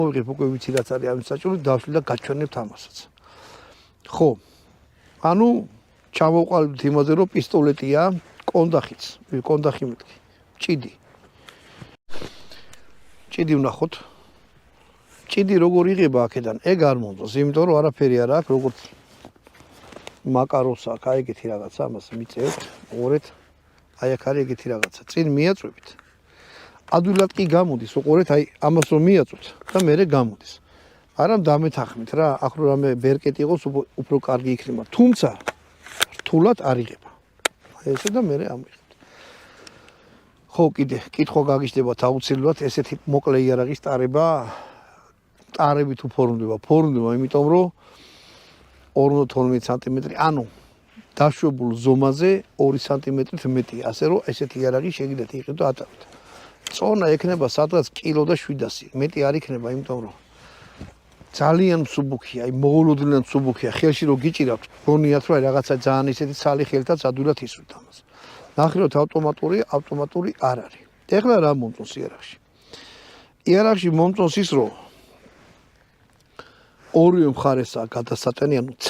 მოვიღებ უკვე ვიცი რაც არის ამის საჭირო დავშლი და გაჩვენებთ ამასაც. ხო. ანუ ჩამოვყალიბდით იმაზე რომ პისტოლეტია, კონდახიც, კონდახი მეთქი. ჭიდი. ჭიდი ვნახოთ. ჭიდი როგორ იღება აქედან? ეგ არ მომწონს, იმიტომ რომ არაფერი არ აქვს, როგორც მაკაროს აქვს, აი ეგეთი რაღაცა, ამას მიწევთ, უყურეთ. აი აქ არის ეგეთი რაღაცა. წინ მიაწვევით. ადვილად კი გამოდის, უყურეთ, აი ამას რომ მიაწვევთ და მერე გამოდის. არამ დამეთანხმით რა, აქ რო რამე ბერკეტი იყოს, უფრო კარგი იქნება. თუმცა რთულად არ იღება. აი ესე და მერე ამიღებთ. ხო, კიდე კითხვა გაგიჩნდებათ აუცილებლად ესეთი მოკლე იარაღის ტარება ტარებით უფორმდება, იმიტომ რომ 52 სანტიმეტრი, ანუ დაშვებულ ზომაზე 2 სანტიმეტრით მეტია, ასე რომ ესეთი იარაღი შეგიძლიათ იყიდოთ და ატაროთ. წონა ექნება სადღაც კილო და 700, მეტი არ იქნება, იმიტომ რომ ძალიან მსუბუქია, აი მოულოდნელად მსუბუქია, ხელში რო გიჭირავთ, გონიათ რომ რაღაცა ძალიან ისეთი ცალი ხელთაც ადვილად ისვით ამას. ნახეთ ავტომატური არ არის. ეხლა რა მომწონს იარაღში? იარაღში მომწონს ის, რომ ორივე მხარესაა გადასატანი, ანუ